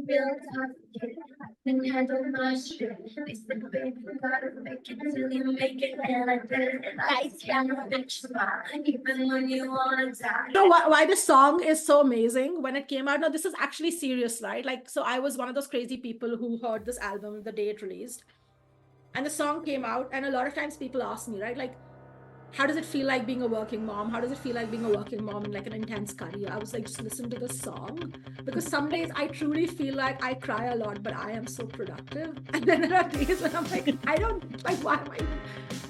real complicated. Can handle my shit. They said, baby, you gotta make it till you make it. And I did it. And I stand a bitch smile. Even when you wanna die. So why the song is so amazing when it came out? Now, this is actually serious, right? Like, so I was one of those crazy people who heard this album the day it released. And the song came out, and a lot of times people ask me, right? Like, how does it feel like being a working mom? How does it feel like being a working mom in like an intense career? I was like, just listen to the song. Because some days I truly feel like I cry a lot, but I am so productive. And then there are days when I'm like, I don't, like, why am I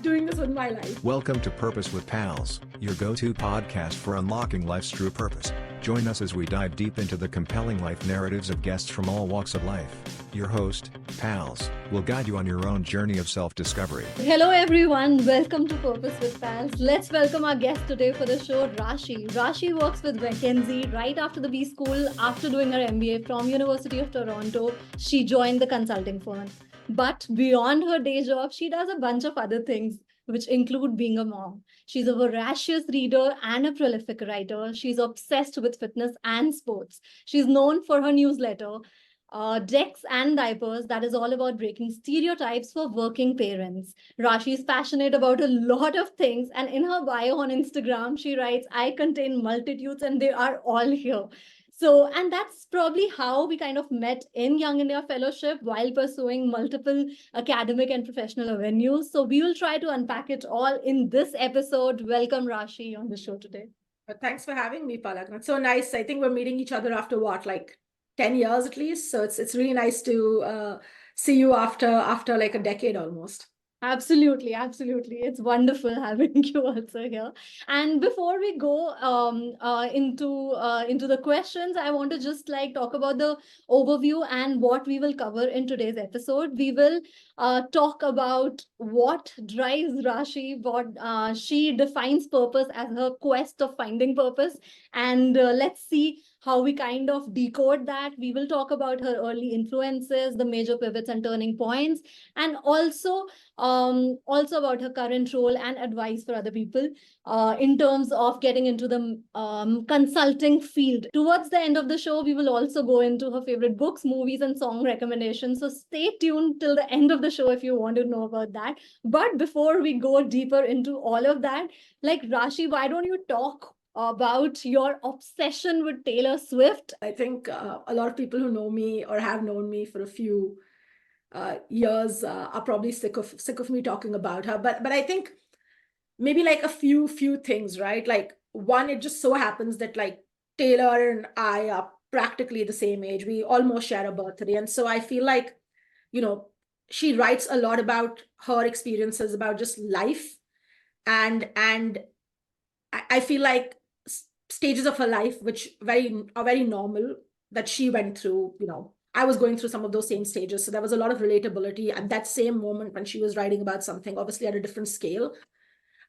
doing this with my life? Welcome to Purpose with Pals, your go-to podcast for unlocking life's true purpose. Join us as we dive deep into the compelling life narratives of guests from all walks of life. Your host, Pals, will guide you on your own journey of self-discovery. Hello everyone, welcome to Purpose with Pals. Let's welcome our guest today for the show, Rashi. Rashi works with McKinsey right after the B School. After doing her MBA from University of Toronto, she joined the consulting firm. But beyond her day job, she does a bunch of other things, which include being a mom. She's a voracious reader and a prolific writer. She's obsessed with fitness and sports. She's known for her newsletter, Decks and Diapers, that is all about breaking stereotypes for working parents. Rashi is passionate about a lot of things, and in her bio on Instagram, she writes, I contain multitudes and they are all here. So, and that's probably how we kind of met in Young India Fellowship while pursuing multiple academic and professional avenues. So we will try to unpack it all in this episode. Welcome, Rashi, on the show today. Thanks for having me, Palak. It's so nice. I think we're meeting each other after what, like 10 years at least. So it's really nice to see you after like a decade almost. Absolutely. It's wonderful having you also here. And before we go into the questions, I want to just like talk about the overview and what we will cover in today's episode. We will talk about what drives Rashi, what she defines purpose as her quest of finding purpose, and let's see how we kind of decode that. We will talk about her early influences, the major pivots and turning points, and also about her current role and advice for other people in terms of getting into the consulting field. Towards the end of the show, we will also go into her favorite books, movies, and song recommendations. So stay tuned till the end of the show if you want to know about that. But before we go deeper into all of that, like Rashi, why don't you talk about your obsession with Taylor Swift? I think a lot of people who know me or have known me for a few years are probably sick of me talking about her. But I think maybe like a few things, right? Like one, it just so happens that like Taylor and I are practically the same age. We almost share a birthday. And so I feel like, you know, she writes a lot about her experiences, about just life. And I feel like stages of her life, which are very normal, that she went through, you know, I was going through some of those same stages. So there was a lot of relatability at that same moment when she was writing about something, obviously at a different scale.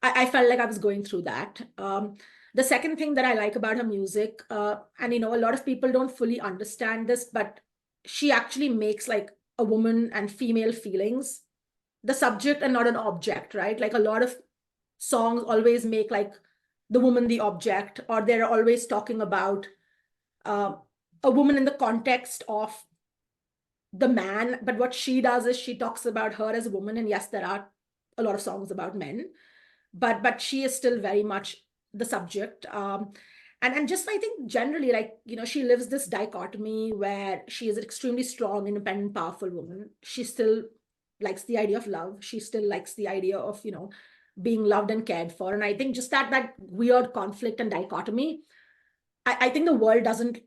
I felt like I was going through that. The second thing that I like about her music, and, you know, a lot of people don't fully understand this, but she actually makes like a woman and female feelings the subject and not an object, right? Like a lot of songs always make like the woman the object, or they're always talking about a woman in the context of the man. But what she does is she talks about her as a woman. And yes, there are a lot of songs about men, but she is still very much the subject. And just I think generally, like, you know, she lives this dichotomy where she is an extremely strong, independent, powerful woman. She still likes the idea of love. She still likes the idea of, you know, being loved and cared for. And I think just that weird conflict and dichotomy, I think the world doesn't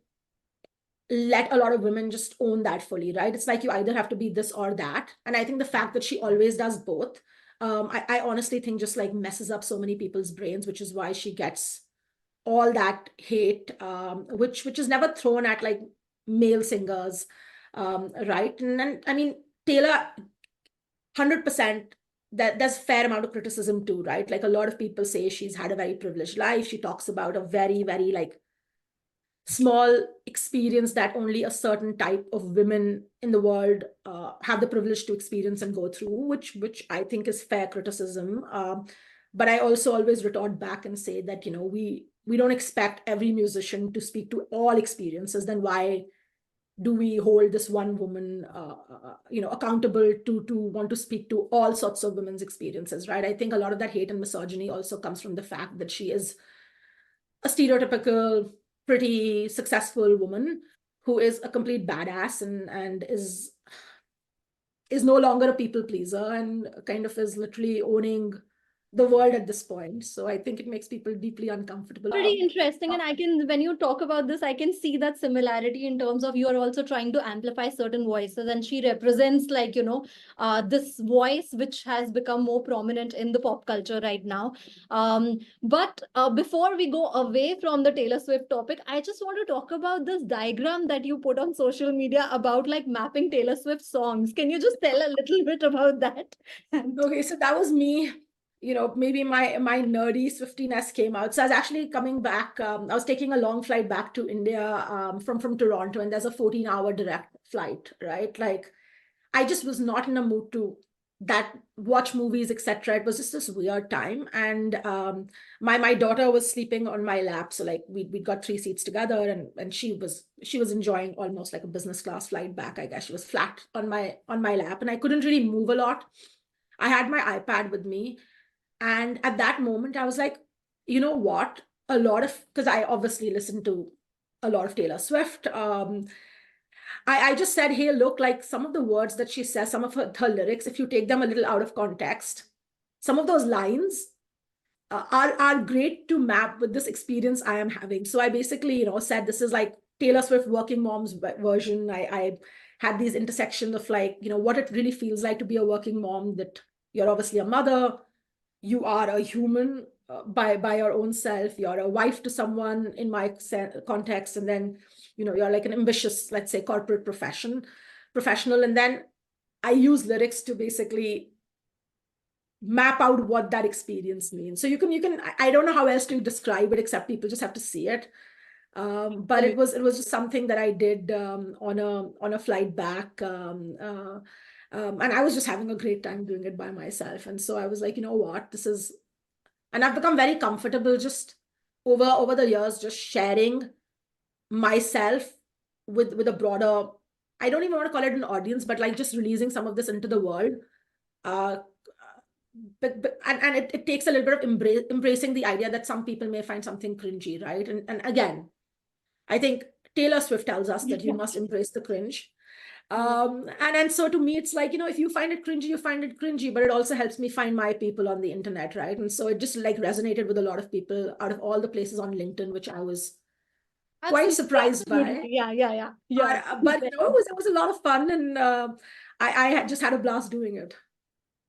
let a lot of women just own that fully, right? It's like you either have to be this or that. And I think the fact that she always does both, I honestly think just like messes up so many people's brains, which is why she gets all that hate, which is never thrown at like male singers, right? And then, I mean, Taylor, 100%, that there's a fair amount of criticism too, right? Like a lot of people say she's had a very privileged life. She talks about a very, very like small experience that only a certain type of women in the world have the privilege to experience and go through, which I think is fair criticism. But I also always retort back and say that, you know, we don't expect every musician to speak to all experiences. Then why do we hold this one woman, accountable to want to speak to all sorts of women's experiences, right? I think a lot of that hate and misogyny also comes from the fact that she is a stereotypical, pretty successful woman who is a complete badass and is no longer a people pleaser and kind of is literally owning the world at this point. So I think it makes people deeply uncomfortable. Pretty interesting. And I can, when you talk about this, I can see that similarity in terms of you are also trying to amplify certain voices. And she represents, like, this voice which has become more prominent in the pop culture right now. But before we go away from the Taylor Swift topic, I just want to talk about this diagram that you put on social media about like mapping Taylor Swift songs. Can you just tell a little bit about that? Okay, so that was me. Maybe my nerdy Swiftiness came out. So I was actually coming back. I was taking a long flight back to India from Toronto, and there's a 14-hour direct flight, right? Like, I just was not in a mood to watch movies, etc. It was just this weird time, and my daughter was sleeping on my lap. So like we got 3 seats together, and she was enjoying almost like a business class flight back. I guess she was flat on my lap, and I couldn't really move a lot. I had my iPad with me. And at that moment, I was like, you know what? Because I obviously listened to a lot of Taylor Swift. I just said, hey, look, like some of the words that she says, some of her lyrics, if you take them a little out of context, some of those lines are great to map with this experience I am having. So I basically, said this is like Taylor Swift working mom's version. I had these intersections of like, what it really feels like to be a working mom, that you're obviously a mother, you are a human by your own self, you're a wife to someone in my context, and then you're like an ambitious, let's say, corporate professional, and then I use lyrics to basically map out what that experience means. So you can I don't know how else to describe it except people just have to see it. But it was just something that I did on a flight back. And I was just having a great time doing it by myself. And so I was like, you know what, and I've become very comfortable just over the years, just sharing myself with a broader, I don't even want to call it an audience, but like just releasing some of this into the world. And it takes a little bit of embracing the idea that some people may find something cringy, right? And again, I think Taylor Swift tells us that you must embrace the cringe. And so to me, it's like, if you find it cringy, you find it cringy, but it also helps me find my people on the internet, right? And so it just like resonated with a lot of people out of all the places on LinkedIn, which I was quite surprised by. Yeah. But it was a lot of fun, and I just had a blast doing it.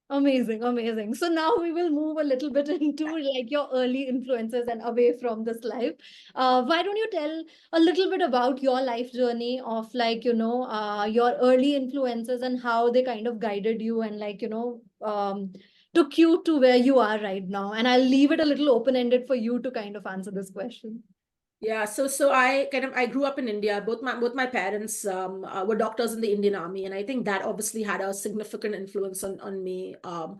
Amazing. So now we will move a little bit into like your early influences and away from this life. Why don't you tell a little bit about your life journey of like, your early influences and how they kind of guided you and like, took you to where you are right now. And I'll leave it a little open-ended for you to kind of answer this question. Yeah, so I grew up in India. Both my parents were doctors in the Indian Army, and I think that obviously had a significant influence on me on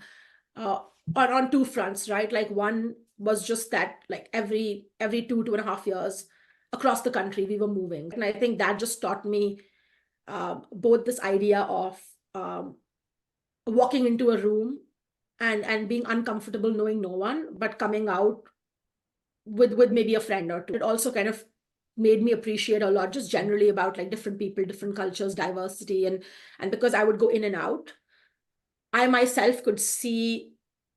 2 fronts, right? Like one was just that like every 2.5 years across the country we were moving, and I think that just taught me both this idea of walking into a room and being uncomfortable knowing no one, but coming out with maybe a friend or two. It also kind of made me appreciate a lot just generally about like different people, different cultures, diversity, and because I would go in and out, I myself could see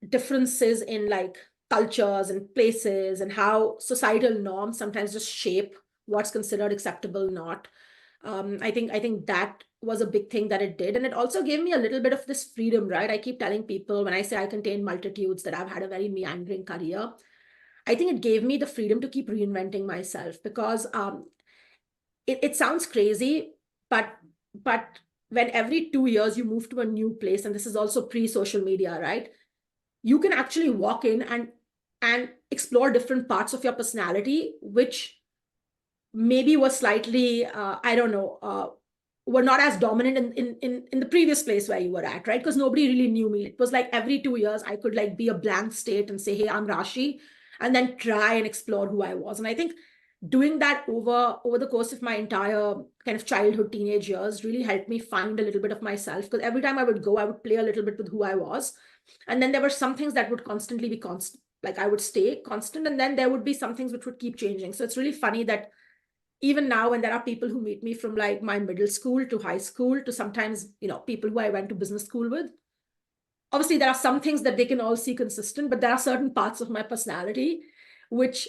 differences in like cultures and places and how societal norms sometimes just shape what's considered acceptable, not. I think that was a big thing that it did, and it also gave me a little bit of this freedom, right? I keep telling people when I say I contain multitudes that I've had a very meandering career. I think it gave me the freedom to keep reinventing myself, because it sounds crazy, but when every 2 years you move to a new place, and this is also pre-social media, right? You can actually walk in and explore different parts of your personality, which maybe was slightly, were not as dominant in the previous place where you were at, right? Because nobody really knew me. It was like every 2 years I could like be a blank state and say, hey, I'm Rashi, and then try and explore who I was. And I think doing that over the course of my entire kind of childhood, teenage years really helped me find a little bit of myself, because every time I would go, I would play a little bit with who I was. And then there were some things that would constantly be constant, like I would stay constant, and then there would be some things which would keep changing. So it's really funny that even now, when there are people who meet me from like my middle school to high school to sometimes, people who I went to business school with, obviously there are some things that they can all see consistent, but there are certain parts of my personality which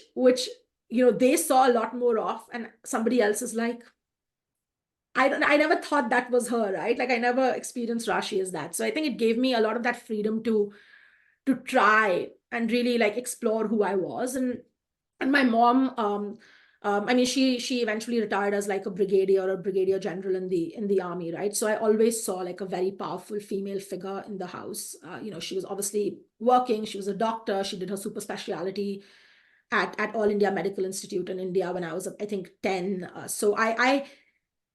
they saw a lot more of, and somebody else is like, I never thought that was her, right? Like I never experienced Rashi as that. So I think it gave me a lot of that freedom to try and really like explore who I was. And my mom, I mean, she eventually retired as like a brigadier or brigadier general in the army, right? So I always saw like a very powerful female figure in the house. She was obviously working. She was a doctor. She did her super specialty at All India Medical Institute in India when I was, I think, 10. So I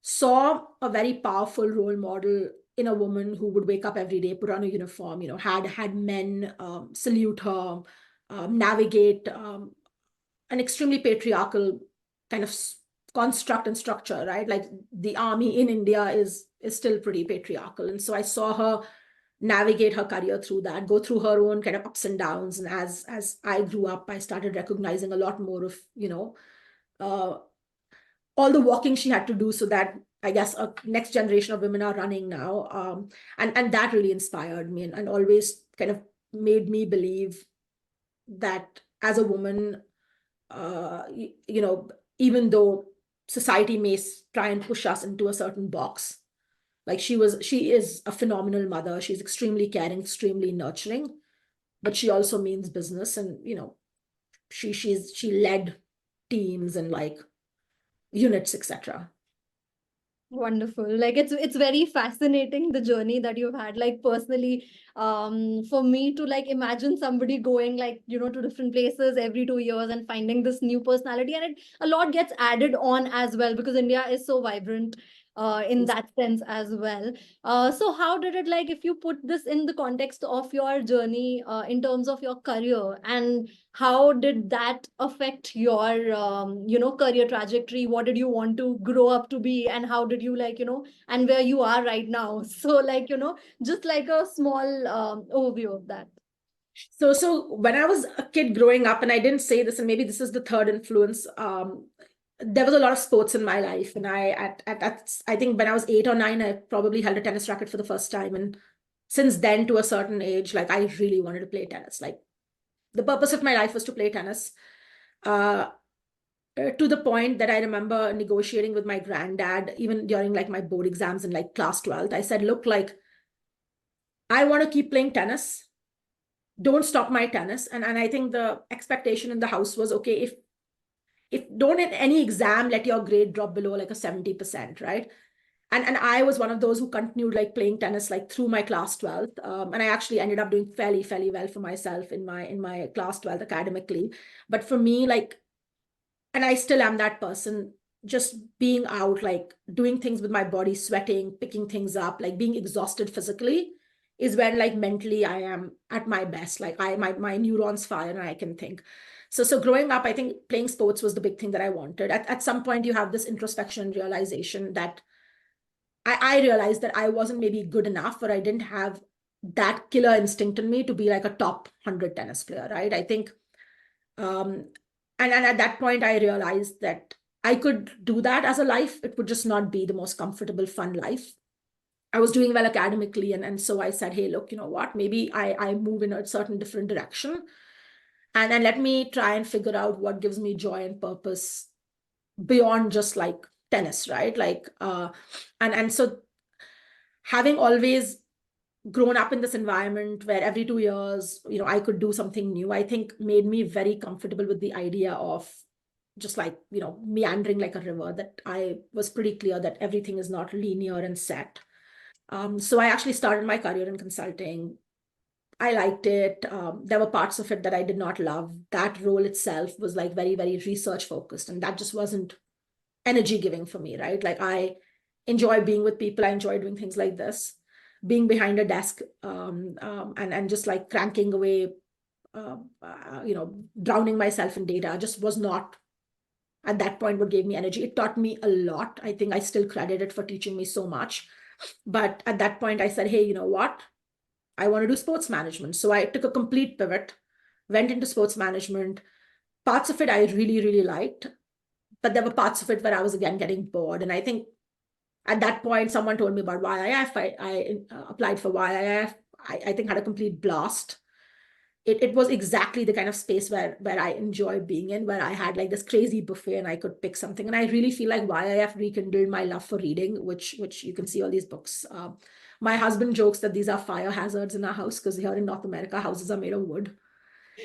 saw a very powerful role model in a woman who would wake up every day, put on a uniform, had men salute her, navigate an extremely patriarchal kind of construct and structure, right? Like the army in India is still pretty patriarchal. And so I saw her navigate her career through that, go through her own kind of ups and downs. And as I grew up, I started recognizing a lot more of, all the walking she had to do so that I guess a next generation of women are running now. And that really inspired me and always kind of made me believe that as a woman, even though society may try and push us into a certain box, like she is a phenomenal mother. She's extremely caring, extremely nurturing, but she also means business. And, she led teams and like units, etc. Wonderful. Like it's very fascinating, the journey that you've had. Like personally, for me to like imagine somebody going like, to different places every 2 years and finding this new personality, and a lot gets added on as well, because India is so vibrant in that sense as well. So how did it, like, if you put this in the context of your journey in terms of your career, and how did that affect your career trajectory? What did you want to grow up to be, and how did you, like, and where you are right now? So like, just like a small overview of that. So when I was a kid growing up, and I didn't say this, and maybe this is the third influence, there was a lot of sports in my life. And I think when I was 8 or 9, I probably held a tennis racket for the first time. And since then, to a certain age, like I really wanted to play tennis. Like the purpose of my life was to play tennis. To the point that I remember negotiating with my granddad, even during like my board exams in like class 12th. I said, look, like I want to keep playing tennis. Don't stop my tennis. And I think the expectation in the house was, okay, if don't in any exam let your grade drop below like a 70%, right? And I was one of those who continued like playing tennis like through my class 12th. And I actually ended up doing fairly well for myself in my class 12th academically. But for me, like, and I still am that person, just being out, like doing things with my body, sweating, picking things up, like being exhausted physically is when like mentally I am at my best. Like my neurons fire and I can think. So growing up, I think playing sports was the big thing that I wanted. At some point, you have this introspection and realization that I realized that I wasn't maybe good enough, or I didn't have that killer instinct in me to be like a top 100 tennis player, right? I think, and at that point, I realized that I could do that as a life. It would just not be the most comfortable, fun life. I was doing well academically. And so I said, hey, look, you know what, maybe I move in a certain different direction. And let me try and figure out what gives me joy and purpose beyond just like tennis, right? Like, and so having always grown up in this environment where every 2 years, I could do something new, I think made me very comfortable with the idea of just like, meandering like a river, that I was pretty clear that everything is not linear and set. So I actually started my career in consulting. I liked it. There were parts of it that I did not love. That role itself was like very, very research focused, and that just wasn't energy giving for me, right? Like I enjoy being with people. I enjoy doing things like this, being behind a desk, and just like cranking away, drowning myself in data just was not at that point what gave me energy. It taught me a lot. I think I still credit it for teaching me so much. But at that point I said, hey, you know what? I want to do sports management. So I took a complete pivot, went into sports management. Parts of it I really, really liked, but there were parts of it where I was again getting bored. And I think at that point, someone told me about YIF. I applied for YIF. I think had a complete blast. It was exactly the kind of space where I enjoy being in, where I had like this crazy buffet and I could pick something. And I really feel like YIF rekindled my love for reading, which you can see all these books. My husband jokes that these are fire hazards in our house because here in North America, houses are made of wood.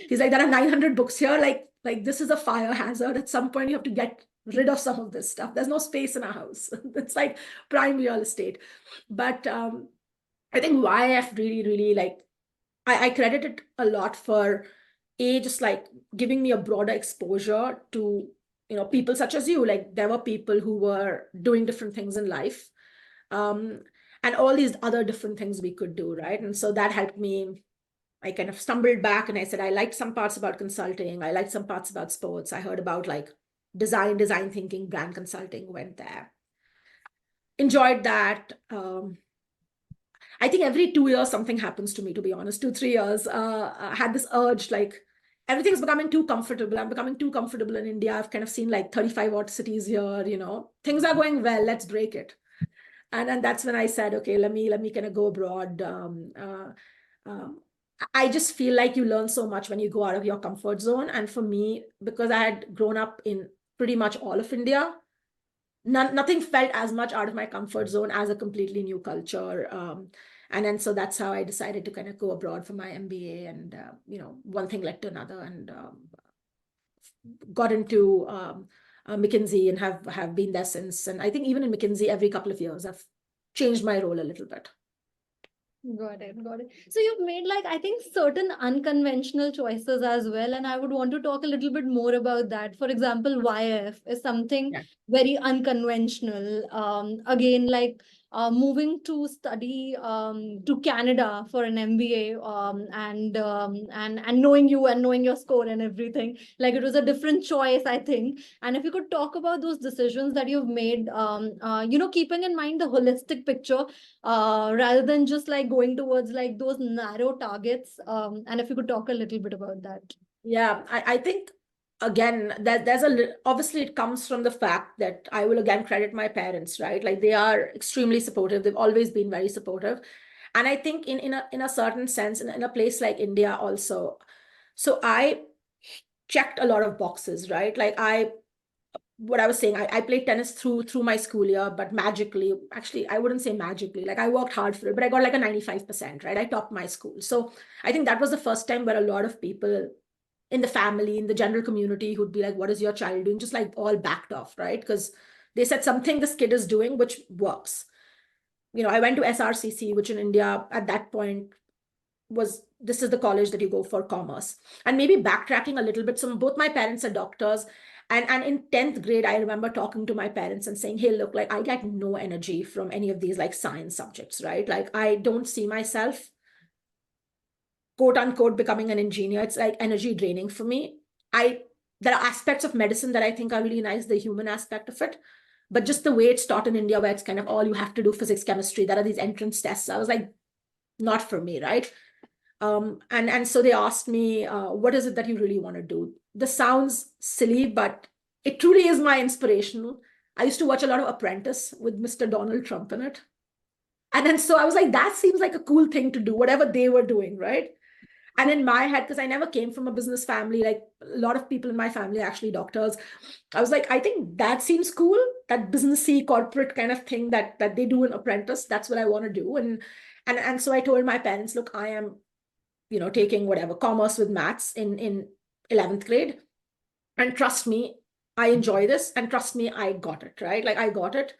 He's like, there are 900 books here. Like this is a fire hazard. At some point, you have to get rid of some of this stuff. There's no space in our house. It's like prime real estate. But I think YF really, really like, I credit it a lot for just like giving me a broader exposure to, people such as you. Like there were people who were doing different things in life, and all these other different things we could do, right? And so that helped me. I kind of stumbled back and I said, I liked some parts about consulting. I liked some parts about sports. I heard about like design thinking, brand consulting, went there. Enjoyed that. I think every 2 years, something happens to me, to be honest, 2-3 years. I had this urge, like everything's becoming too comfortable. I'm becoming too comfortable in India. I've kind of seen like 35 odd cities here, things are going well, let's break it. And then that's when I said, okay, let me kind of go abroad. I just feel like you learn so much when you go out of your comfort zone. And for me, because I had grown up in pretty much all of India, nothing felt as much out of my comfort zone as a completely new culture. And then so that's how I decided to kind of go abroad for my MBA. And, one thing led to another, and got into McKinsey and have been there since. And I think even in McKinsey, every couple of years, I've changed my role a little bit. Got it. So you've made like, I think, certain unconventional choices as well. And I would want to talk a little bit more about that. For example, YF is something very unconventional. Again, like moving to study to Canada for an MBA, and knowing you and knowing your score and everything. Like it was a different choice, I think. And if you could talk about those decisions that you've made, keeping in mind the holistic picture, rather than just like going towards like those narrow targets. And if you could talk a little bit about that. Yeah, I think, again, that there's obviously it comes from the fact that I will again credit my parents, right? Like they are extremely supportive. They've always been very supportive. And I think in a certain sense, in a place like India also, so I checked a lot of boxes, right? Like what I was saying, I played tennis through my school year, but magically, actually, I wouldn't say magically, like I worked hard for it, but I got like a 95%, right? I topped my school. So I think that was the first time where a lot of people in the family, in the general community, who'd be like, what is your child doing? Just like all backed off, right? Because they said something this kid is doing, which works. I went to SRCC, which in India at that point this is the college that you go for commerce. And maybe backtracking a little bit. So both my parents are doctors. And in 10th grade, I remember talking to my parents and saying, hey, look, like I get no energy from any of these like science subjects, right? Like I don't see myself, quote unquote, becoming an engineer. It's like energy draining for me. There are aspects of medicine that I think are really nice, the human aspect of it. But just the way it's taught in India, where it's kind of all you have to do physics, chemistry, there are these entrance tests. I was like, not for me, right? And so they asked me, what is it that you really want to do? This sounds silly, but it truly is my inspirational. I used to watch a lot of Apprentice with Mr. Donald Trump in it. And then so I was like, that seems like a cool thing to do, whatever they were doing, right? And in my head, because I never came from a business family, like a lot of people in my family are actually doctors, I was like, I think that seems cool, that businessy corporate kind of thing that they do in Apprentice. That's what I want to do. And so I told my parents, look, I am taking whatever commerce with maths in 11th grade. And trust me, I enjoy this. And trust me, I got it, right? Like I got it.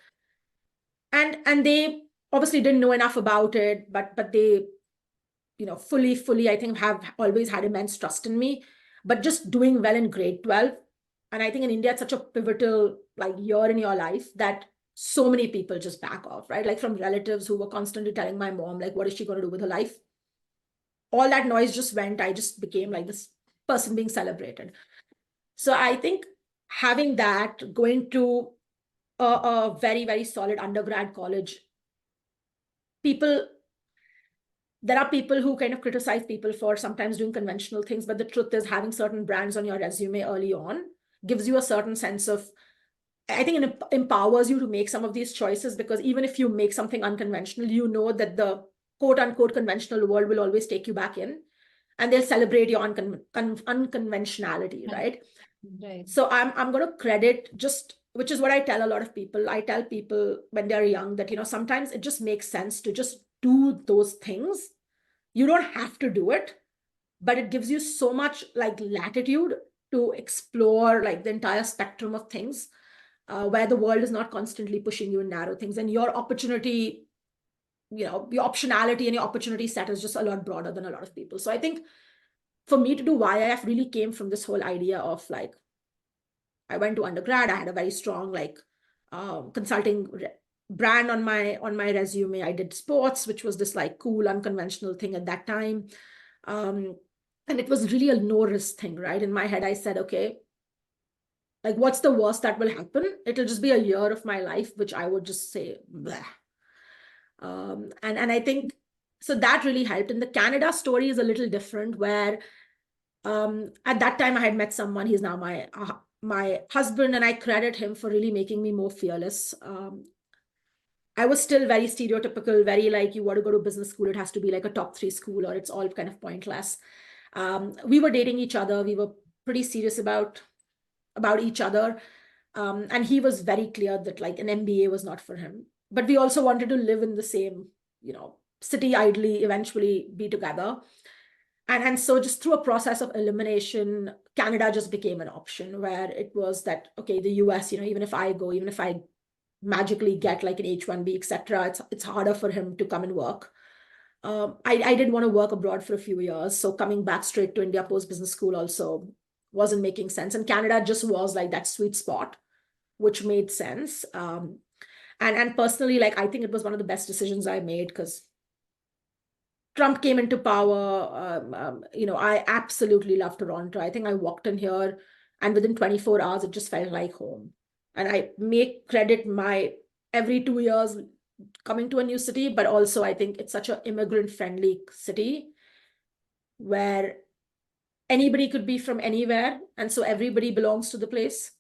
And they obviously didn't know enough about it, but they, fully, I think have always had immense trust in me, but just doing well in grade 12. And I think in India, it's such a pivotal like year in your life that so many people just back off, right? Like from relatives who were constantly telling my mom, like, what is she going to do with her life? All that noise just went. I just became like this person being celebrated. So I think having that, going to a very, very solid undergrad college, there are people who kind of criticize people for sometimes doing conventional things, but the truth is having certain brands on your resume early on gives you a certain sense of, I think it empowers you to make some of these choices, because even if you make something unconventional, you know that the quote unquote conventional world will always take you back in, and they'll celebrate your unconventionality, right? Right. So I'm going to credit, just, which is what I tell a lot of people. I tell people when they're young that, sometimes it just makes sense to just do those things. You don't have to do it, but it gives you so much like latitude to explore like the entire spectrum of things, where the world is not constantly pushing you in narrow things, and your opportunity, your optionality and your opportunity set is just a lot broader than a lot of people. So I think for me to do YIF really came from this whole idea of like, I went to undergrad, I had a very strong like consulting brand on my resume. I did sports, which was this like cool unconventional thing at that time. And it was really a no risk thing, right? In my head, I said, okay, like what's the worst that will happen? It'll just be a year of my life, which I would just say, bleh. And I think, so that really helped. And the Canada story is a little different, where at that time I had met someone, he's now my husband, and I credit him for really making me more fearless. I was still very stereotypical, very like, you want to go to business school, it has to be like a top 3 school, or it's all kind of pointless. We were dating each other. We were pretty serious about each other. And he was very clear that like an MBA was not for him. But we also wanted to live in the same, city, ideally, eventually be together. And so just through a process of elimination, Canada just became an option, where it was that, okay, the US, even if I magically get like an H1B, etc., it's harder for him to come and work. I didn't want to work abroad for a few years. So coming back straight to India post business school also wasn't making sense. And Canada just was like that sweet spot, which made sense. And personally, like, I think it was one of the best decisions I made, because Trump came into power. I absolutely love Toronto. I think I walked in here and within 24 hours, it just felt like home. And I make credit my every 2 years coming to a new city, but also I think it's such an immigrant friendly city where anybody could be from anywhere. And so everybody belongs to the place.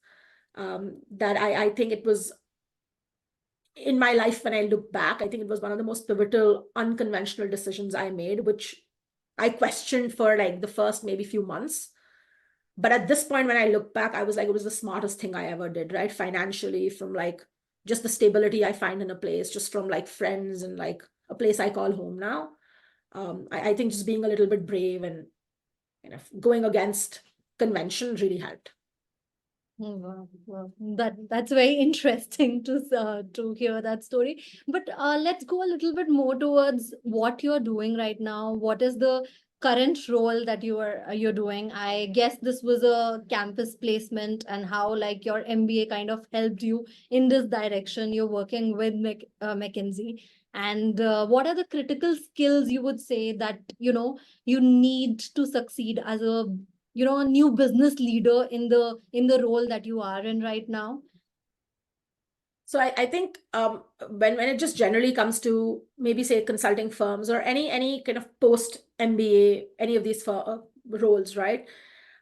That I think it was, in my life, when I look back, I think it was one of the most pivotal, unconventional decisions I made, which I questioned for like the first maybe few months. But at this point, when I look back, I was like, it was the smartest thing I ever did, right? Financially, from like just the stability I find in a place, just from like friends and like a place I call home now. I think just being a little bit brave and going against convention really helped. Oh, wow, wow. That's very interesting to hear that story. But let's go a little bit more towards what you're doing right now. What is the current role that you're doing? I guess this was a campus placement, and how like your MBA kind of helped you in this direction. You're working with McKinsey. And what are the critical skills you would say that you need to succeed as a new business leader in the role that you are in right now? So I think when it just generally comes to maybe say consulting firms or any kind of post MBA, any of these roles, right?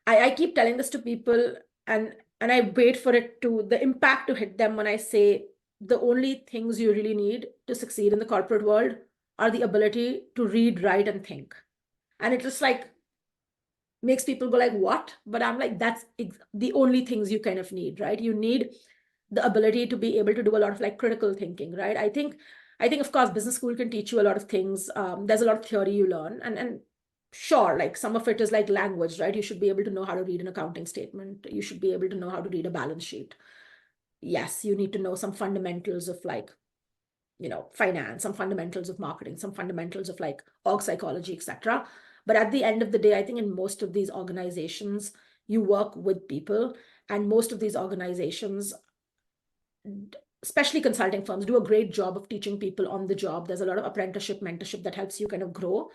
I keep telling this to people, and I wait for the impact to hit them when I say the only things you really need to succeed in the corporate world are the ability to read, write, and think. And it just like makes people go like, what? But I'm like, that's the only things you kind of need, right? You need the ability to be able to do a lot of like critical thinking, right? I think of course business school can teach you a lot of things. There's a lot of theory you learn, and sure, like some of it is like language, right? You should be able to know how to read an accounting statement. You should be able to know how to read a balance sheet. Yes, you need to know some fundamentals of like, finance, some fundamentals of marketing, some fundamentals of like org psychology, etc. But at the end of the day, I think in most of these organizations, you work with people, and most of these organizations, especially consulting firms, do a great job of teaching people on the job. There's a lot of apprenticeship, mentorship that helps you kind of grow.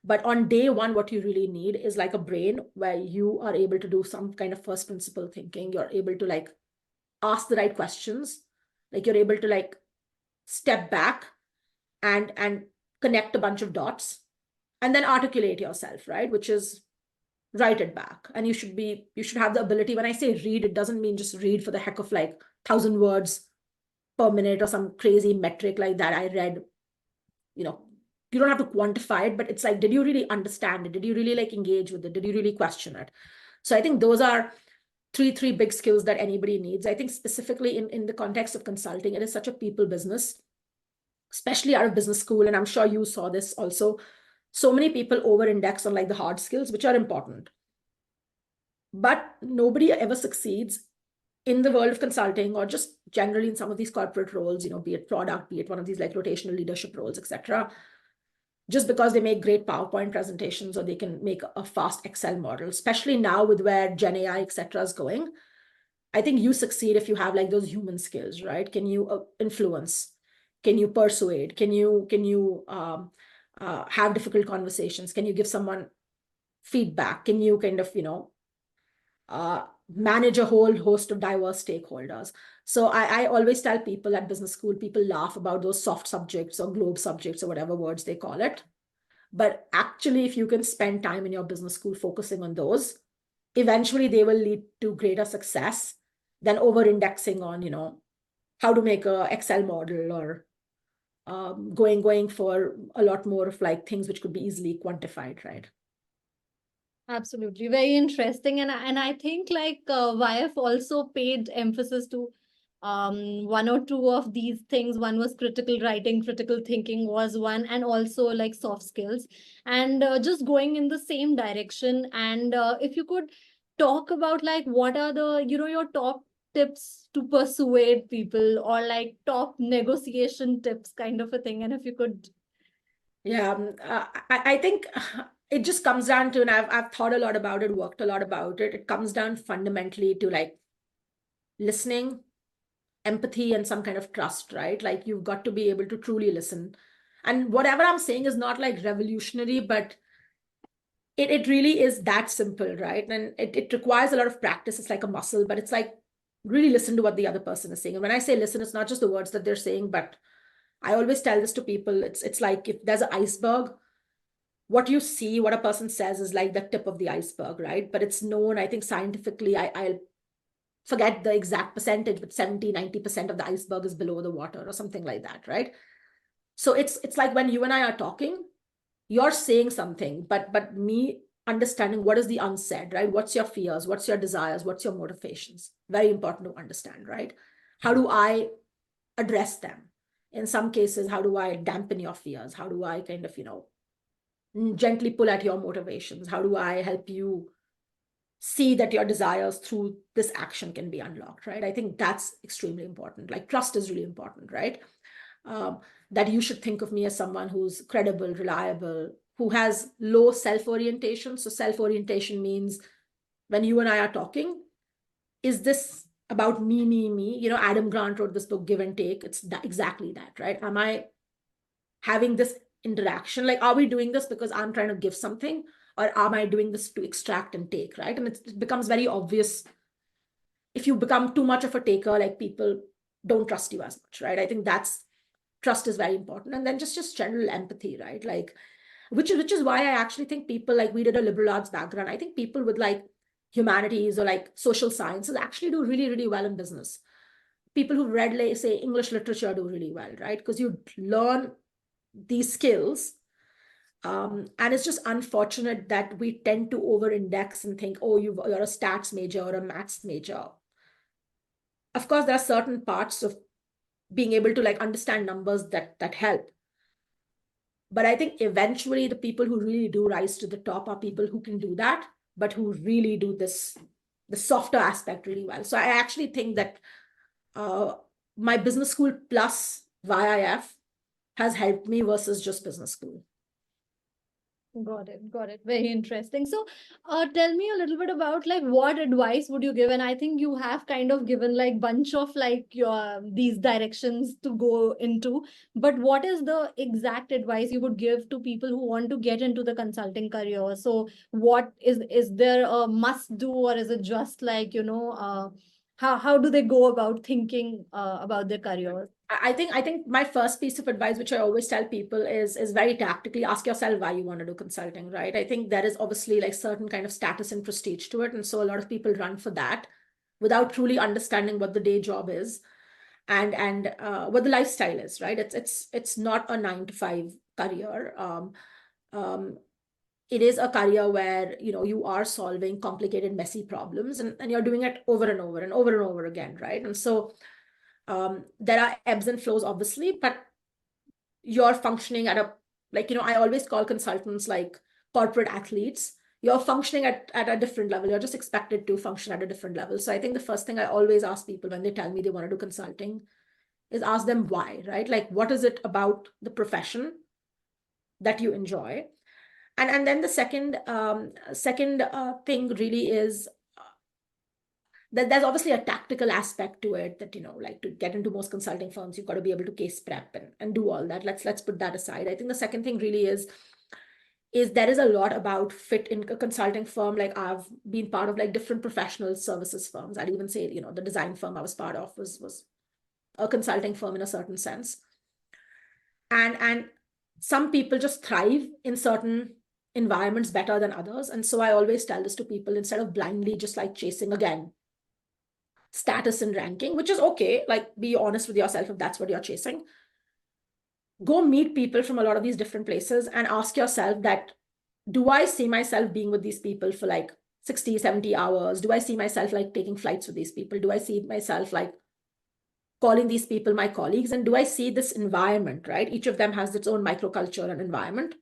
But on day one, what you really need is like a brain where you are able to do some kind of first principle thinking. You're able to like ask the right questions. Like you're able to like step back and connect a bunch of dots and then articulate yourself, right? Which is write it back. And you should have the ability. When I say read, it doesn't mean just read for the heck of like 1,000 words per minute or some crazy metric like that. I read, you don't have to quantify it, but it's like, did you really understand it? Did you really like engage with it? Did you really question it? So I think those are three big skills that anybody needs. I think specifically in the context of consulting, it is such a people business, especially out of business school. And I'm sure you saw this also. So many people over-index on like the hard skills, which are important. But nobody ever succeeds in the world of consulting or just generally in some of these corporate roles, be it product, be it one of these like rotational leadership roles, etc., just because they make great PowerPoint presentations or they can make a fast Excel model, especially now with where Gen AI, etc. is going. I think you succeed if you have like those human skills, right? Can you influence? Can you persuade? Can you have difficult conversations? Can you give someone feedback? Can you kind of, manage a whole host of diverse stakeholders? So I always tell people at business school, people laugh about those soft subjects or globe subjects or whatever words they call it. But actually, if you can spend time in your business school focusing on those, eventually they will lead to greater success than over-indexing on, how to make a Excel model or going for a lot more of like things which could be easily quantified, right? Absolutely. Very interesting. And I think like YF also paid emphasis to one or two of these things. One was critical writing, critical thinking was one, and also like soft skills. And just going in the same direction. And if you could talk about like what are the, your top tips to persuade people or like top negotiation tips kind of a thing. And if you could. Yeah, I think it just comes down to, and I've thought a lot about it, worked a lot about it. It comes down fundamentally to like listening, empathy, and some kind of trust, right? Like you've got to be able to truly listen. And whatever I'm saying is not like revolutionary, but it really is that simple, right? And it requires a lot of practice. It's like a muscle, but it's like really listen to what the other person is saying. And when I say listen, it's not just the words that they're saying, but I always tell this to people. It's like if there's an iceberg, what you see, what a person says is like the tip of the iceberg, right? But it's known, I think scientifically, I'll forget the exact percentage, but 70-90% of the iceberg is below the water or something like that, right? So it's like when you and I are talking, you're saying something, but me understanding what is the unsaid, right? What's your fears? What's your desires? What's your motivations? Very important to understand, right? How do I address them? In some cases, how do I dampen your fears? How do I kind of, gently pull at your motivations? How do I help you see that your desires through this action can be unlocked, right? I think that's extremely important. Like trust is really important, right? That you should think of me as someone who's credible, reliable, who has low self-orientation. So self-orientation means when you and I are talking, is this about me? Adam Grant wrote this book, Give and Take. It's exactly that, right? Am I having this interaction? Like, are we doing this because I'm trying to give something? Or am I doing this to extract and take, right? And it becomes very obvious if you become too much of a taker, like people don't trust you as much, right? I think trust is very important. And then just general empathy, right? Like, which is why I actually think people, like we did a liberal arts background, I think people with like humanities or like social sciences actually do really, really well in business. People who read, like, say, English literature do really well, right? Because you learn these skills. And it's just unfortunate that we tend to over-index and think, oh, you're a stats major or a maths major. Of course, there are certain parts of being able to like understand numbers that help. But I think eventually the people who really do rise to the top are people who can do that, but who really do the softer aspect really well. So I actually think that my business school plus YIF has helped me versus just business school. Got it. Got it. Very interesting. So, tell me a little bit about like what advice would you give? And I think you have kind of given like bunch of like your these directions to go into. But what is the exact advice you would give to people who want to get into the consulting career? So, what is there a must do, or is it just like how do they go about thinking about their career? I think my first piece of advice, which I always tell people, is very tactically ask yourself why you want to do consulting, right? I think there is obviously like certain kind of status and prestige to it. And so a lot of people run for that without truly understanding what the day job is and what the lifestyle is, right? It's not a 9 to 5 career. Um, it is a career where you are solving complicated, messy problems, and you're doing it over and over and over and over again, right? And so there are ebbs and flows, obviously, but you're functioning at a, like, I always call consultants like corporate athletes. You're functioning at a different level. You're just expected to function at a different level. So I think the first thing I always ask people when they tell me they want to do consulting is ask them why, right? Like, what is it about the profession that you enjoy? And then the second thing really is that there's obviously a tactical aspect to it that, like, to get into most consulting firms, you've got to be able to case prep and do all that. Let's put that aside. I think the second thing really is there is a lot about fit in a consulting firm. Like, I've been part of like different professional services firms. I'd even say, the design firm I was part of was a consulting firm in a certain sense. And some people just thrive in certain environments better than others. And so I always tell this to people, instead of blindly just like chasing, again, status and ranking, which is okay, like, be honest with yourself if that's what you're chasing. Go meet people from a lot of these different places and ask yourself that, do I see myself being with these people for like 60, 70 hours? Do I see myself like taking flights with these people? Do I see myself like calling these people my colleagues? And do I see this environment, right? Each of them has its own microculture and environment.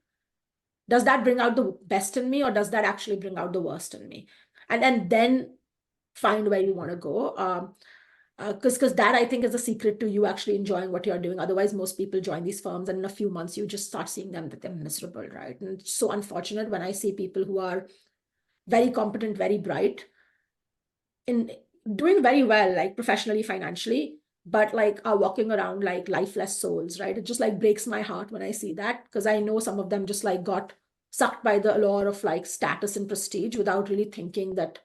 Does that bring out the best in me, or does that actually bring out the worst in me? And then find where you want to go. Because that, I think, is the secret to you actually enjoying what you're doing. Otherwise, most people join these firms and in a few months you just start seeing them that they're miserable, right? And it's so unfortunate when I see people who are very competent, very bright, in doing very well, like professionally, financially, but like are walking around like lifeless souls, right? It just like breaks my heart when I see that, because I know some of them just like got sucked by the allure of like status and prestige without really thinking that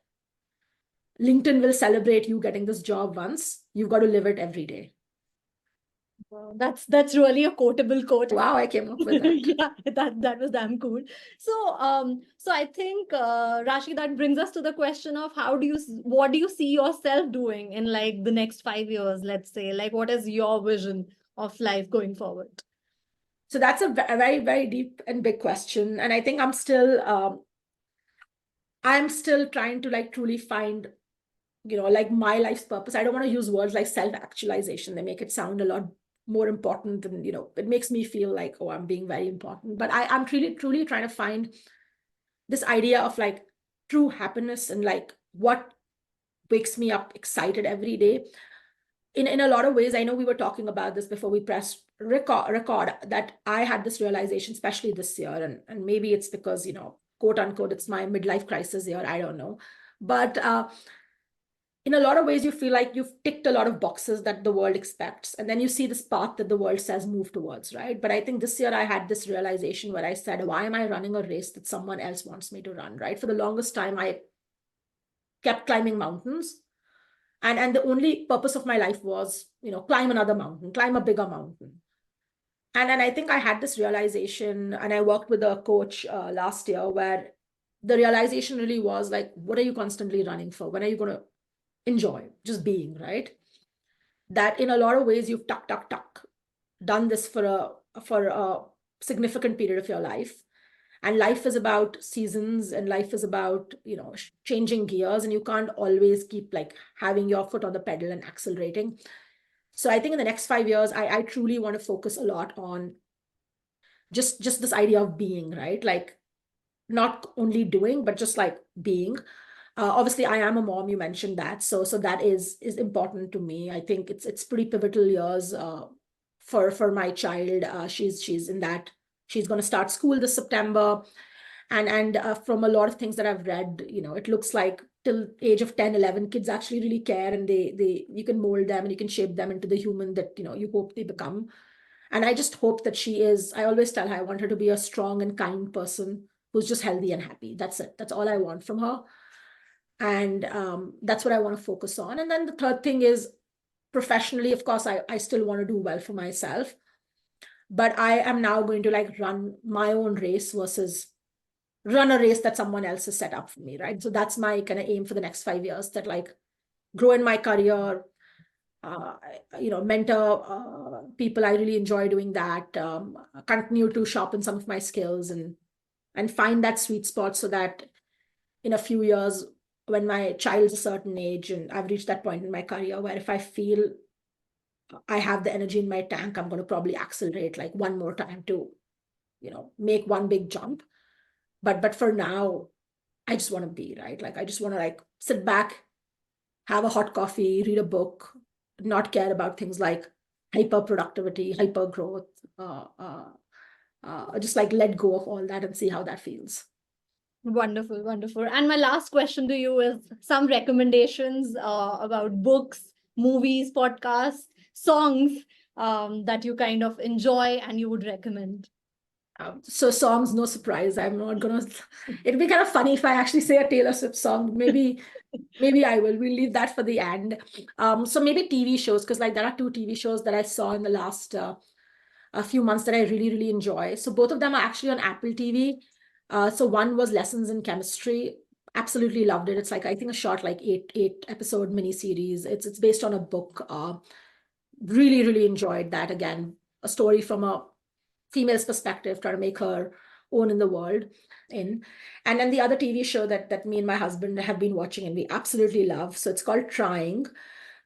LinkedIn will celebrate you getting this job once. You've got to live it every day. Wow, that's really a quotable quote. Wow, I came up with that. Yeah, that was damn cool. So I think Rashi, that brings us to the question of what do you see yourself doing in like the next 5 years, let's say? Like, what is your vision of life going forward? So that's a very, very deep and big question. And I think I'm still trying to like truly find, like my life's purpose. I don't want to use words like self-actualization. They make it sound a lot more important than, it makes me feel like, oh, I'm being very important. But I'm truly trying to find this idea of like true happiness and like what wakes me up excited every day. In a lot of ways, I know we were talking about this before we pressed record, that I had this realization, especially this year, and maybe it's because, quote unquote, it's my midlife crisis year, I don't know. But in a lot of ways, you feel like you've ticked a lot of boxes that the world expects. And then you see this path that the world says move towards, right? But I think this year I had this realization where I said, why am I running a race that someone else wants me to run, right? For the longest time, I kept climbing mountains. And the only purpose of my life was, climb another mountain, climb a bigger mountain. And I think I had this realization, and I worked with a coach last year, where the realization really was like, what are you constantly running for? When are you going to enjoy just being, right? That in a lot of ways, you've done this for a significant period of your life. And life is about seasons, and life is about, changing gears, and you can't always keep like having your foot on the pedal and accelerating. So I think in the next 5 years, I truly want to focus a lot on just this idea of being, right? Like, not only doing, but just like being. Obviously, I am a mom. You mentioned that, so that is important to me. I think it's pretty pivotal years for my child. She's in that. She's going to start school this September. And from a lot of things that I've read, it looks like till age of 10, 11, kids actually really care, and you can mold them and you can shape them into the human that, you hope they become. And I just hope that I always tell her, I want her to be a strong and kind person who's just healthy and happy. That's it. That's all I want from her. And that's what I want to focus on. And then the third thing is professionally, of course, I still want to do well for myself, but I am now going to like run my own race versus run a race that someone else has set up for me, right? So that's my kind of aim for the next 5 years, that like grow in my career, mentor people. I really enjoy doing that. Continue to sharpen some of my skills and find that sweet spot, so that in a few years, when my child's a certain age and I've reached that point in my career where if I feel I have the energy in my tank, I'm going to probably accelerate like one more time to, make one big jump. But for now, I just want to be, right? Like, I just want to like sit back, have a hot coffee, read a book, not care about things like hyper productivity, hyper growth, just like let go of all that and see how that feels. Wonderful, wonderful. And my last question to you is some recommendations about books, movies, podcasts, songs that you kind of enjoy and you would recommend. So songs, no surprise. I'm not gonna. It'd be kind of funny if I actually say a Taylor Swift song. Maybe I will. We'll leave that for the end. So maybe TV shows, because like there are 2 TV shows that I saw in the last a few months that I really, really enjoy. So both of them are actually on Apple TV. So one was Lessons in Chemistry. Absolutely loved it. It's like, I think, a short like eight episode miniseries. It's based on a book. Really, really enjoyed that. Again, a story from a female's perspective, trying to make her own in the world. And then the other TV show that me and my husband have been watching and we absolutely love. So it's called Trying.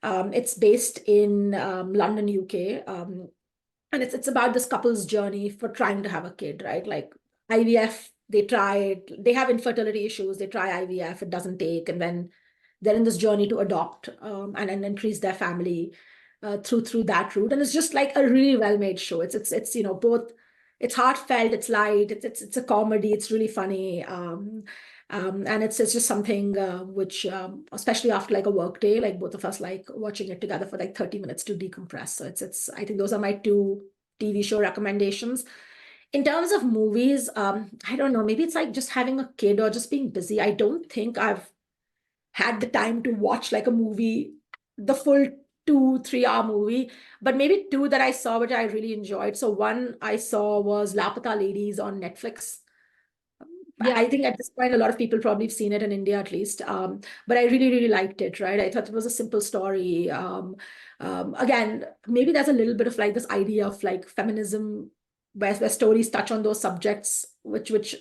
It's based in London, UK. And it's about this couple's journey for trying to have a kid, right? Like IVF, they have infertility issues, they try IVF, it doesn't take, and then they're in this journey to adopt and increase their family through that route. And it's just like a really well-made show. It's both, it's heartfelt, it's light, it's a comedy, it's really funny. And it's just something which, especially after like a work day, like both of us like watching it together for like 30 minutes to decompress. So I think those are my 2 TV show recommendations. In terms of movies, I don't know, maybe it's like just having a kid or just being busy. I don't think I've had the time to watch like a movie, the full 2-3 hour movie, but maybe 2 that I saw which I really enjoyed. So one I saw was Lapata Ladies on Netflix. Yeah. I think at this point, a lot of people probably have seen it in India at least. But I really, really liked it, right? I thought it was a simple story. Again, maybe there's a little bit of like this idea of like feminism where stories touch on those subjects, which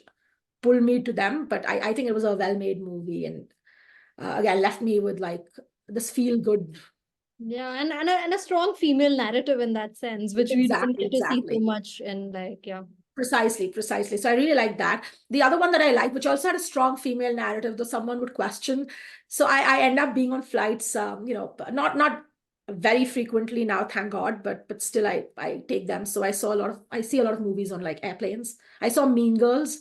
pull me to them. But I think it was a well-made movie. And again, left me with like this feel-good. Yeah, and a strong female narrative in that sense, which we don't get to see so much in like, yeah. Precisely. So I really like that. The other one that I like, which also had a strong female narrative, though someone would question. So I end up being on flights, not very frequently now, thank God, but still I take them. So I see a lot of movies on like airplanes. I saw Mean Girls,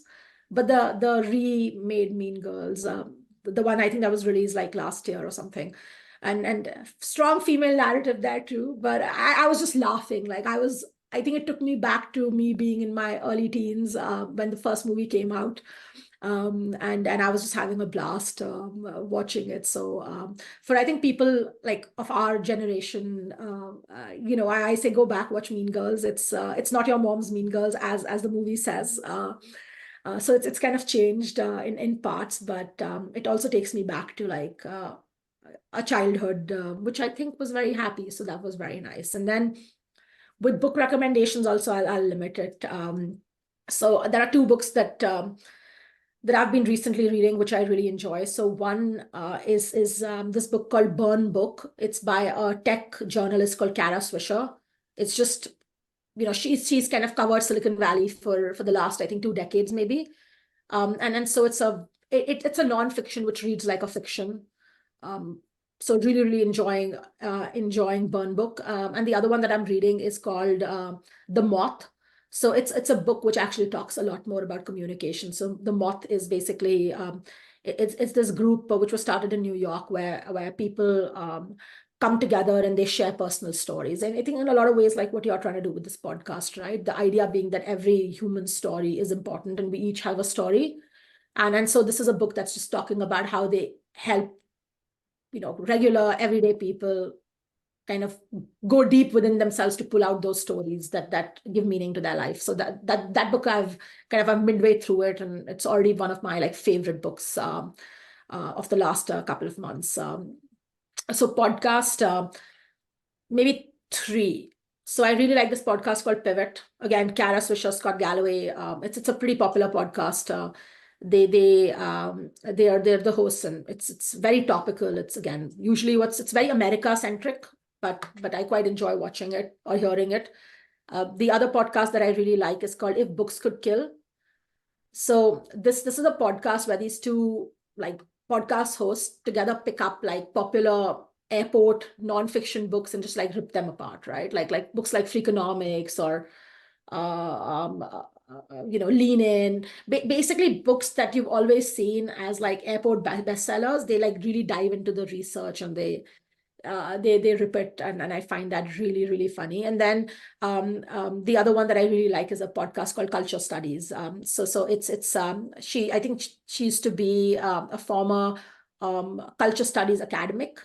but the remade Mean Girls, the one I think that was released like last year or something. And strong female narrative there too. But I was just laughing. Like I think it took me back to me being in my early teens when the first movie came out. And I was just having a blast watching it. So for I think people like of our generation, I say go back, watch Mean Girls. It's not your mom's Mean Girls as the movie says. So it's kind of changed in parts, but it also takes me back to like a childhood, which I think was very happy. So that was very nice. And then with book recommendations also, I'll limit it. So there are 2 books that I've been recently reading, which I really enjoy. So one is this book called Burn Book. It's by a tech journalist called Kara Swisher. It's just, she's kind of covered Silicon Valley for the last, I think, 2 decades maybe. And so it's a nonfiction which reads like a fiction. So really, really enjoying Burn Book. And the other one that I'm reading is called The Moth So it's a book which actually talks a lot more about communication. So The Moth is basically it's this group which was started in New York where people come together and they share personal stories. And I think in a lot of ways, like what you're trying to do with this podcast, right? The idea being that every human story is important and we each have a story. And so this is a book that's just talking about how they help, regular everyday people kind of go deep within themselves to pull out those stories that give meaning to their life. So that book I'm midway through it, and it's already one of my like favorite books of the last couple of months. So podcast, maybe 3. So I really like this podcast called Pivot. Again, Kara Swisher, Scott Galloway. It's a pretty popular podcast. They're the hosts, and it's very topical. It's again usually it's very America centric, but I quite enjoy watching it or hearing it. The other podcast that I really like is called If Books Could Kill. So this is a podcast where these two like podcast hosts together pick up like popular airport nonfiction books and just like rip them apart, right? Like books like Freakonomics or Lean In, basically books that you've always seen as like airport bestsellers. They like really dive into the research and they rip it, and I find that really, really funny. And then the other one that I really like is a podcast called Culture Studies. So it's I think she used to be a former culture studies academic.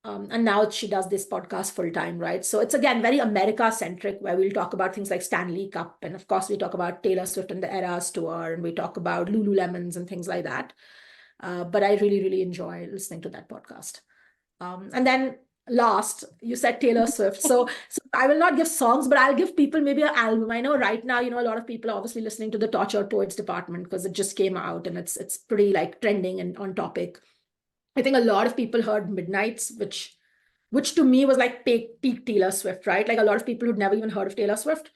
And now she does this podcast full time, right? So it's again very America centric, where we'll talk about things like Stanley Cup, and of course we talk about Taylor Swift and the Eras tour, and we talk about Lululemons and things like that. But I really, really enjoy listening to that podcast. And then last, you said Taylor Swift. So I will not give songs, but I'll give people maybe an album. I know right now, a lot of people are obviously listening to the Tortured Poets Department because it just came out and it's pretty like trending and on topic. I think a lot of people heard Midnights, which to me was like peak Taylor Swift, right? Like a lot of people who'd never even heard of Taylor Swift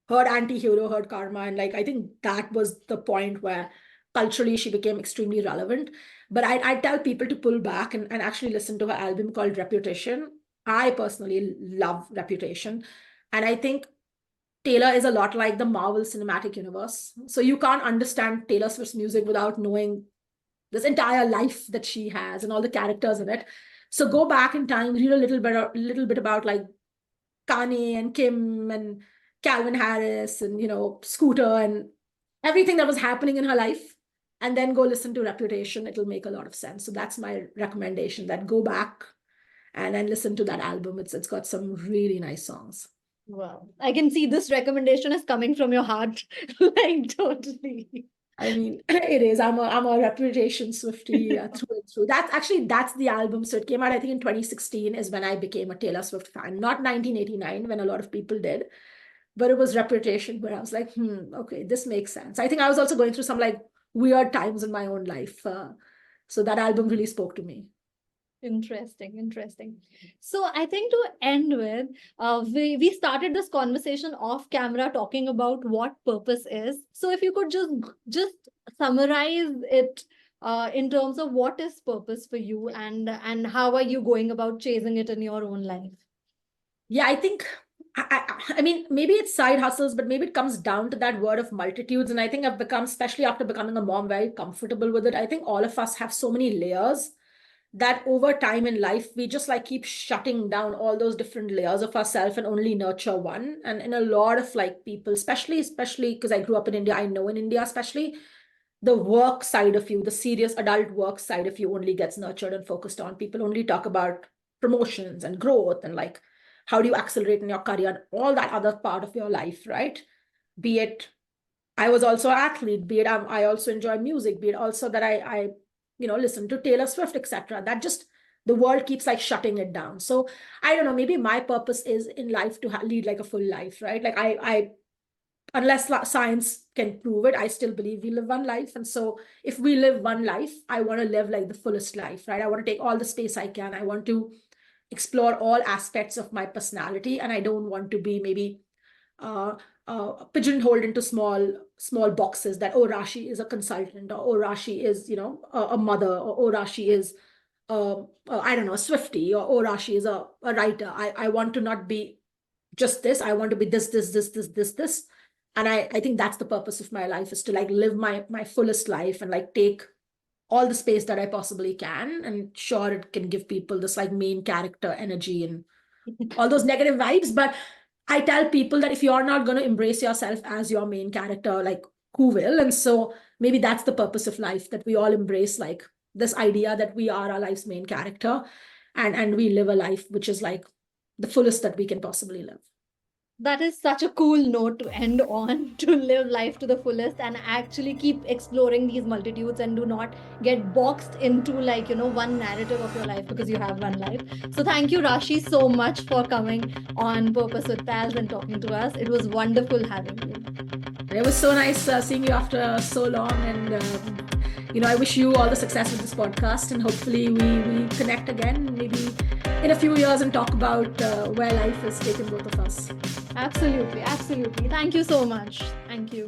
heard Anti-Hero, heard Karma, and like I think that was the point where culturally she became extremely relevant. But I tell people to pull back and actually listen to her album called Reputation. I personally love Reputation. And I think Taylor is a lot like the Marvel Cinematic Universe. So you can't understand Taylor Swift's music without knowing this entire life that she has and all the characters in it. So go back in time, read a little bit about like Kanye and Kim and Calvin Harris and Scooter and everything that was happening in her life, and then go listen to Reputation. It'll make a lot of sense. So that's my recommendation, that go back and then listen to that album. It's got some really nice songs. Wow. I can see this recommendation is coming from your heart. Like totally. I mean, it is. I'm a Reputation Swiftie through and through. That's the album. So it came out, I think, in 2016 is when I became a Taylor Swift fan. Not 1989 when a lot of people did, but it was Reputation where I was like, okay, this makes sense. I think I was also going through some like weird times in my own life. So that album really spoke to me. Interesting. So I think to end with, we started this conversation off camera talking about what purpose is. So if you could just summarize it in terms of what is purpose for you and how are you going about chasing it in your own life? Yeah, I think I mean, maybe it's side hustles, but maybe it comes down to that word of multitudes. And I think I've become, especially after becoming a mom, very comfortable with it. I think all of us have so many layers that over time in life, we just like keep shutting down all those different layers of ourselves and only nurture one. And in a lot of like people, especially because I grew up in India, I know in India, especially the work side of you, the serious adult work side of you only gets nurtured and focused on. People only talk about promotions and growth and like, how do you accelerate in your career and all that other part of your life, right? Be it, I was also an athlete, be it I also enjoy music, be it also that I listen to Taylor Swift, etc. That just, the world keeps like shutting it down. So I don't know, maybe my purpose is in life to lead like a full life, right? Like I unless science can prove it, I still believe we live one life. And so if we live one life, I want to live like the fullest life, right? I want to take all the space I can. I want to explore all aspects of my personality. And I don't want to be maybe pigeonholed into small boxes that, oh, Rashi is a consultant, or oh, Rashi is, a mother, or oh, Rashi is, I don't know, a Swifty, or oh, Rashi is a writer. I want to not be just this. I want to be this. And I think that's the purpose of my life, is to like live my fullest life and like take all the space that I possibly can. And sure, it can give people this like main character energy and all those negative vibes. But I tell people that if you're not going to embrace yourself as your main character, like who will? And so maybe that's the purpose of life, that we all embrace like this idea that we are our life's main character, and we live a life which is like the fullest that we can possibly live. That is such a cool note to end on, to live life to the fullest and actually keep exploring these multitudes and do not get boxed into like, one narrative of your life because you have one life. So thank you, Rashi, so much for coming on Purpose with Pals and talking to us. It was wonderful having you. It was so nice seeing you after so long. And, I wish you all the success with this podcast, and hopefully we connect again, maybe in a few years, and talk about where life has taken both of us. Absolutely. Thank you so much. Thank you.